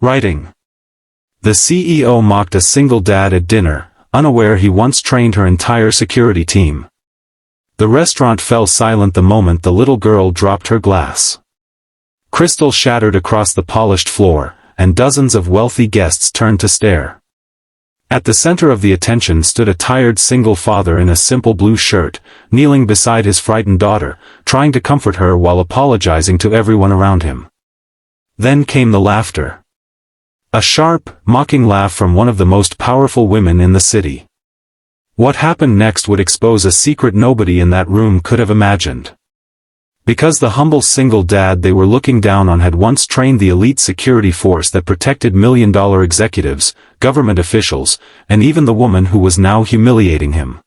Writing. The CEO mocked a single dad at dinner, unaware he once trained her entire security team. The restaurant fell silent the moment the little girl dropped her glass. Crystal shattered across the polished floor, and dozens of wealthy guests turned to stare. At the center of the attention stood a tired single father in a simple blue shirt, kneeling beside his frightened daughter, trying to comfort her while apologizing to everyone around him. Then came the laughter. A sharp, mocking laugh from one of the most powerful women in the city. What happened next would expose a secret nobody in that room could have imagined. Because the humble single dad they were looking down on had once trained the elite security force that protected million-dollar executives, government officials, and even the woman who was now humiliating him.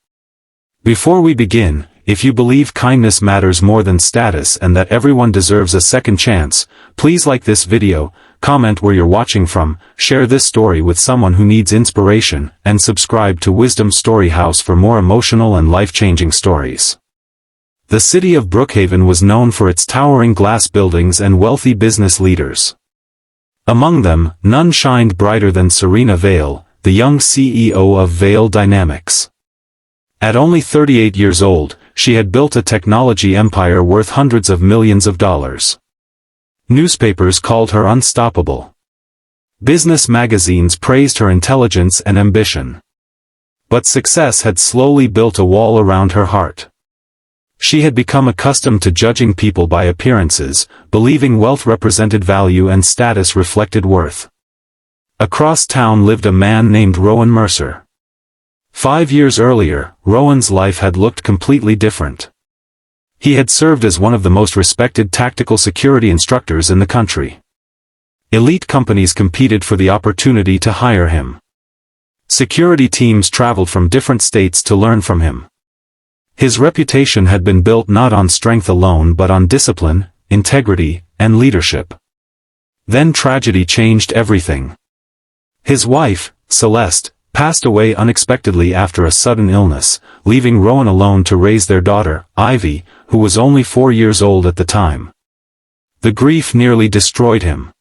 Before we begin, if you believe kindness matters more than status and that everyone deserves a second chance, please like this video, comment where you're watching from, share this story with someone who needs inspiration, and subscribe to Wisdom Story House for more emotional and life-changing stories. The city of Brookhaven was known for its towering glass buildings and wealthy business leaders. Among them, none shined brighter than Serena Vale, the young CEO of Vale Dynamics. At only 38 years old, she had built a technology empire worth hundreds of millions of dollars. Newspapers called her unstoppable. Business magazines praised her intelligence and ambition. But success had slowly built a wall around her heart. She had become accustomed to judging people by appearances, believing wealth represented value and status reflected worth. Across town lived a man named Rowan Mercer. 5 years earlier, Rowan's life had looked completely different. He had served as one of the most respected tactical security instructors in the country. Elite companies competed for the opportunity to hire him. Security teams traveled from different states to learn from him. His reputation had been built not on strength alone but on discipline, integrity, and leadership. Then tragedy changed everything. His wife, Celeste, passed away unexpectedly after a sudden illness, leaving Rowan alone to raise their daughter, Ivy, who was only 4 years old at the time. The grief nearly destroyed him.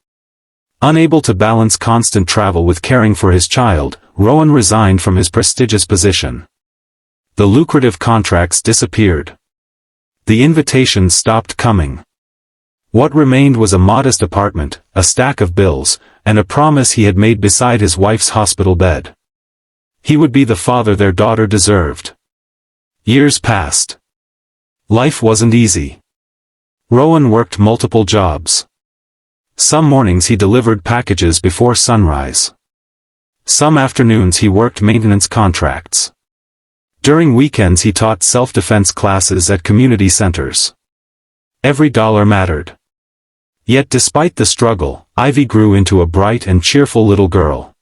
Unable to balance constant travel with caring for his child, Rowan resigned from his prestigious position. The lucrative contracts disappeared. The invitations stopped coming. What remained was a modest apartment, a stack of bills, and a promise he had made beside his wife's hospital bed. He would be the father their daughter deserved. Years passed. Life wasn't easy. Rowan worked multiple jobs. Some mornings he delivered packages before sunrise. Some afternoons he worked maintenance contracts. During weekends he taught self-defense classes at community centers. Every dollar mattered. Yet despite the struggle, Ivy grew into a bright and cheerful little girl.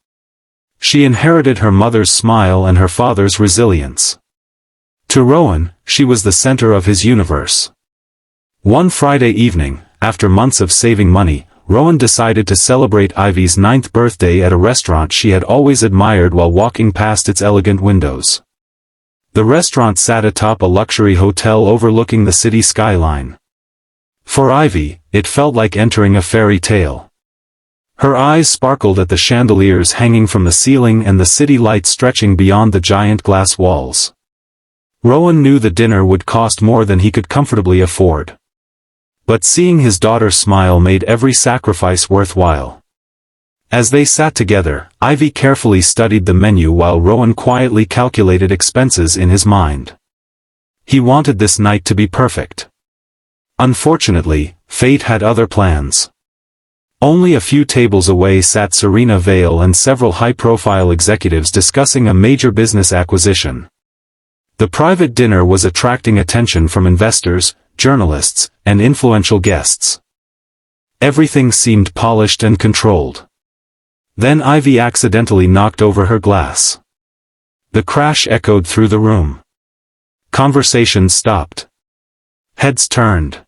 She inherited her mother's smile and her father's resilience. To Rowan, she was the center of his universe. One Friday evening, after months of saving money, Rowan decided to celebrate Ivy's 9th birthday at a restaurant she had always admired while walking past its elegant windows. The restaurant sat atop a luxury hotel overlooking the city skyline. For Ivy, it felt like entering a fairy tale. Her eyes sparkled at the chandeliers hanging from the ceiling and the city lights stretching beyond the giant glass walls. Rowan knew the dinner would cost more than he could comfortably afford. But seeing his daughter smile made every sacrifice worthwhile. As they sat together, Ivy carefully studied the menu while Rowan quietly calculated expenses in his mind. He wanted this night to be perfect. Unfortunately, fate had other plans. Only a few tables away sat Serena Vale and several high-profile executives discussing a major business acquisition. The private dinner was attracting attention from investors, journalists, and influential guests. Everything seemed polished and controlled. Then Ivy accidentally knocked over her glass. The crash echoed through the room. Conversation stopped. Heads turned.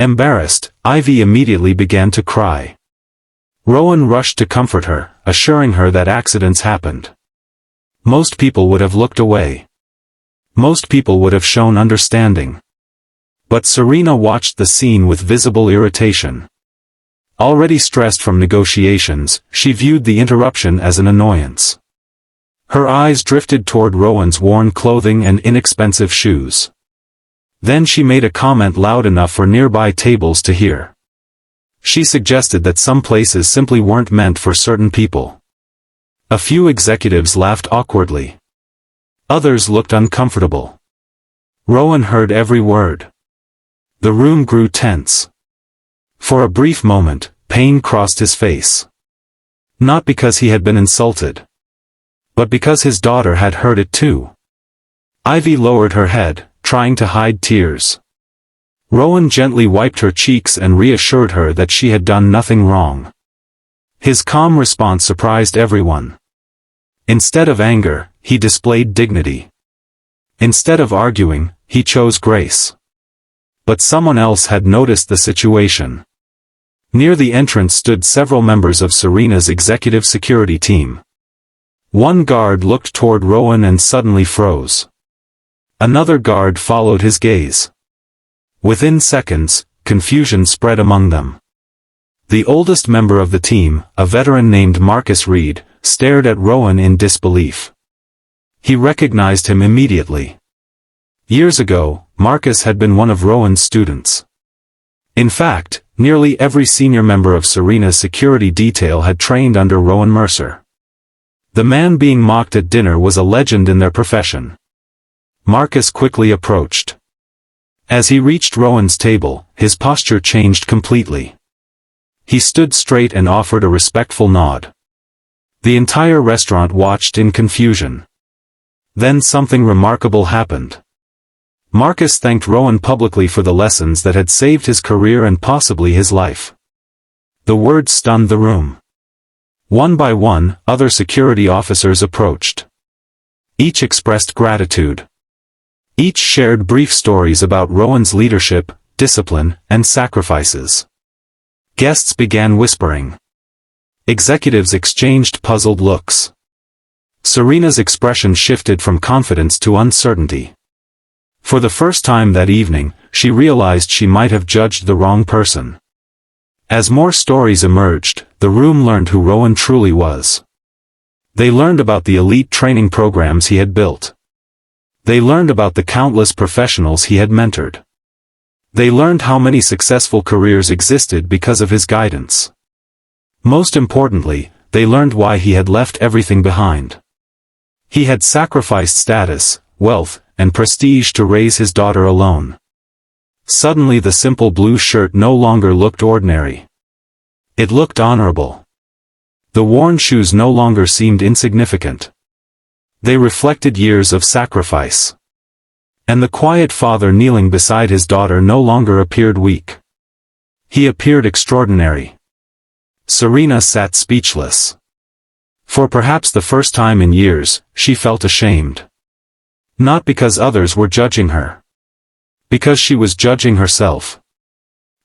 Embarrassed, Ivy immediately began to cry. Rowan rushed to comfort her, assuring her that accidents happened. Most people would have looked away. Most people would have shown understanding. But Serena watched the scene with visible irritation. Already stressed from negotiations, she viewed the interruption as an annoyance. Her eyes drifted toward Rowan's worn clothing and inexpensive shoes. Then she made a comment loud enough for nearby tables to hear. She suggested that some places simply weren't meant for certain people. A few executives laughed awkwardly. Others looked uncomfortable. Rowan heard every word. The room grew tense. For a brief moment, pain crossed his face. Not because he had been insulted, but because his daughter had heard it too. Ivy lowered her head, trying to hide tears. Rowan gently wiped her cheeks and reassured her that she had done nothing wrong. His calm response surprised everyone. Instead of anger, he displayed dignity. Instead of arguing, he chose grace. But someone else had noticed the situation. Near the entrance stood several members of Serena's executive security team. One guard looked toward Rowan and suddenly froze. Another guard followed his gaze. Within seconds, confusion spread among them. The oldest member of the team, a veteran named Marcus Reed, stared at Rowan in disbelief. He recognized him immediately. Years ago, Marcus had been one of Rowan's students. In fact, nearly every senior member of Serena's security detail had trained under Rowan Mercer. The man being mocked at dinner was a legend in their profession. Marcus quickly approached. As he reached Rowan's table, his posture changed completely. He stood straight and offered a respectful nod. The entire restaurant watched in confusion. Then something remarkable happened. Marcus thanked Rowan publicly for the lessons that had saved his career and possibly his life. The words stunned the room. One by one, other security officers approached. Each expressed gratitude. Each shared brief stories about Rowan's leadership, discipline, and sacrifices. Guests began whispering. Executives exchanged puzzled looks. Serena's expression shifted from confidence to uncertainty. For the first time that evening, she realized she might have judged the wrong person. As more stories emerged, the room learned who Rowan truly was. They learned about the elite training programs he had built. They learned about the countless professionals he had mentored. They learned how many successful careers existed because of his guidance. Most importantly, they learned why he had left everything behind. He had sacrificed status, wealth, and prestige to raise his daughter alone. Suddenly the simple blue shirt no longer looked ordinary. It looked honorable. The worn shoes no longer seemed insignificant. They reflected years of sacrifice. And the quiet father kneeling beside his daughter no longer appeared weak. He appeared extraordinary. Serena sat speechless. For perhaps the first time in years, she felt ashamed. Not because others were judging her. Because she was judging herself.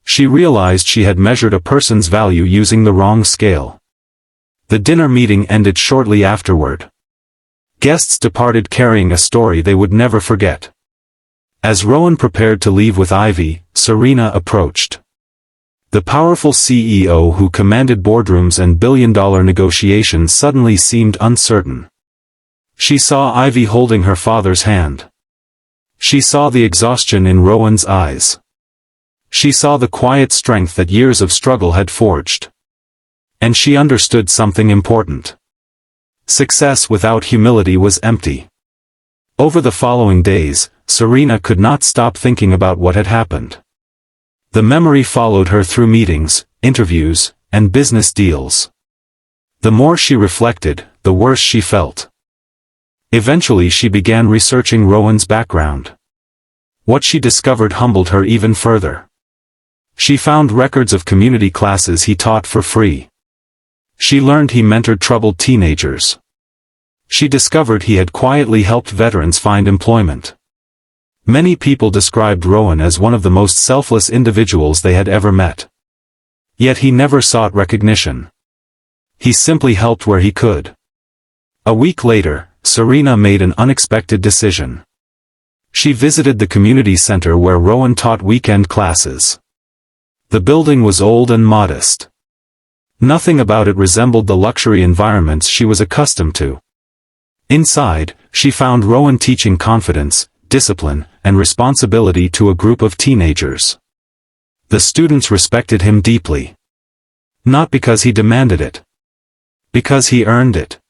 She realized she had measured a person's value using the wrong scale. The dinner meeting ended shortly afterward. Guests departed carrying a story they would never forget. As Rowan prepared to leave with Ivy, Serena approached. The powerful CEO who commanded boardrooms and billion-dollar negotiations suddenly seemed uncertain. She saw Ivy holding her father's hand. She saw the exhaustion in Rowan's eyes. She saw the quiet strength that years of struggle had forged. And she understood something important. Success without humility was empty. Over the following days, Serena could not stop thinking about what had happened. The memory followed her through meetings, interviews, and business deals. The more she reflected, the worse she felt. Eventually she began researching Rowan's background. What she discovered humbled her even further. She found records of community classes he taught for free. She learned he mentored troubled teenagers. She discovered he had quietly helped veterans find employment. Many people described Rowan as one of the most selfless individuals they had ever met. Yet he never sought recognition. He simply helped where he could. A week later, Serena made an unexpected decision. She visited the community center where Rowan taught weekend classes. The building was old and modest. Nothing about it resembled the luxury environments she was accustomed to. Inside, she found Rowan teaching confidence, discipline, and responsibility to a group of teenagers. The students respected him deeply. Not because he demanded it. Because he earned it.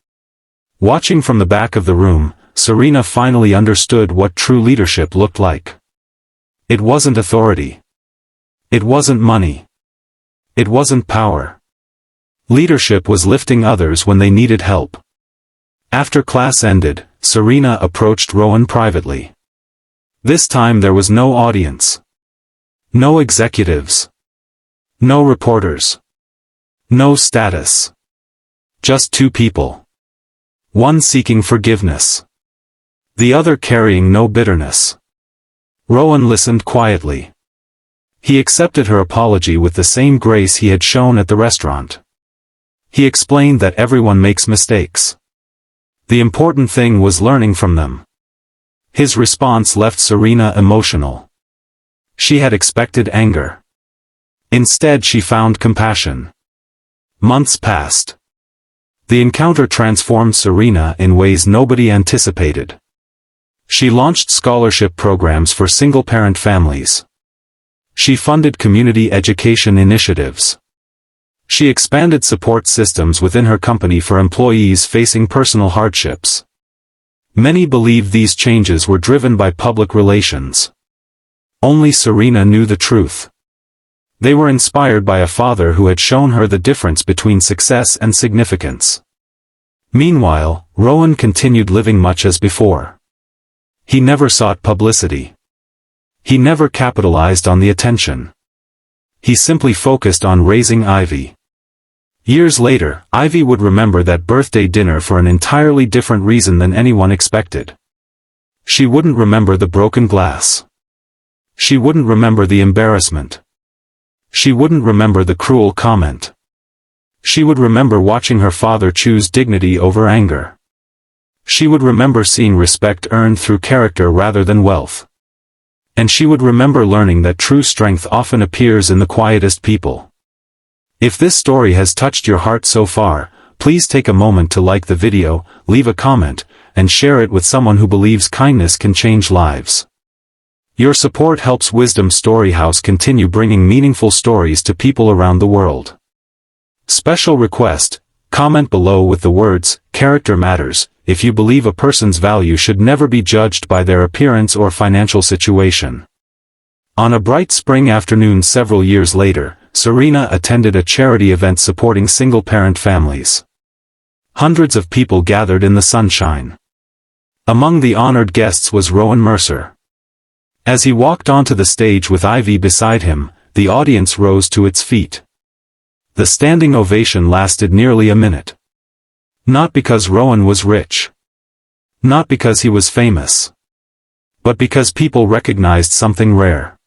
Watching from the back of the room, Serena finally understood what true leadership looked like. It wasn't authority. It wasn't money. It wasn't power. Leadership was lifting others when they needed help. After class ended, Serena approached Rowan privately. This time there was no audience. No executives. No reporters. No status. Just two people. One seeking forgiveness. The other carrying no bitterness. Rowan listened quietly. He accepted her apology with the same grace he had shown at the restaurant. He explained that everyone makes mistakes. The important thing was learning from them. His response left Serena emotional. She had expected anger. Instead she found compassion. Months passed. The encounter transformed Serena in ways nobody anticipated. She launched scholarship programs for single-parent families. She funded community education initiatives. She expanded support systems within her company for employees facing personal hardships. Many believed these changes were driven by public relations. Only Serena knew the truth. They were inspired by a father who had shown her the difference between success and significance. Meanwhile, Rowan continued living much as before. He never sought publicity. He never capitalized on the attention. He simply focused on raising Ivy. Years later, Ivy would remember that birthday dinner for an entirely different reason than anyone expected. She wouldn't remember the broken glass. She wouldn't remember the embarrassment. She wouldn't remember the cruel comment. She would remember watching her father choose dignity over anger. She would remember seeing respect earned through character rather than wealth. And she would remember learning that true strength often appears in the quietest people. If this story has touched your heart so far, please take a moment to like the video, leave a comment, and share it with someone who believes kindness can change lives. Your support helps Wisdom Storyhouse continue bringing meaningful stories to people around the world. Special request: comment below with the words, "Character matters," if you believe a person's value should never be judged by their appearance or financial situation. On a bright spring afternoon several years later, Serena attended a charity event supporting single-parent families. Hundreds of people gathered in the sunshine. Among the honored guests was Rowan Mercer. As he walked onto the stage with Ivy beside him, the audience rose to its feet. The standing ovation lasted nearly a minute. Not because Rowan was rich. Not because he was famous. But because people recognized something rare.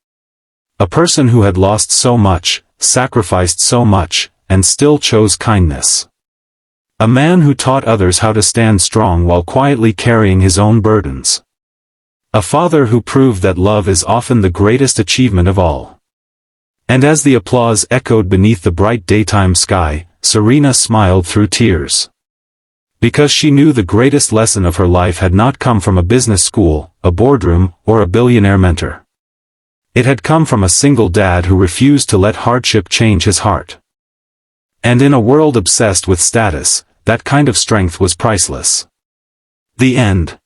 A person who had lost so much, sacrificed so much, and still chose kindness. A man who taught others how to stand strong while quietly carrying his own burdens. A father who proved that love is often the greatest achievement of all. And as the applause echoed beneath the bright daytime sky, Serena smiled through tears. Because she knew the greatest lesson of her life had not come from a business school, a boardroom, or a billionaire mentor. It had come from a single dad who refused to let hardship change his heart. And in a world obsessed with status, that kind of strength was priceless. The end.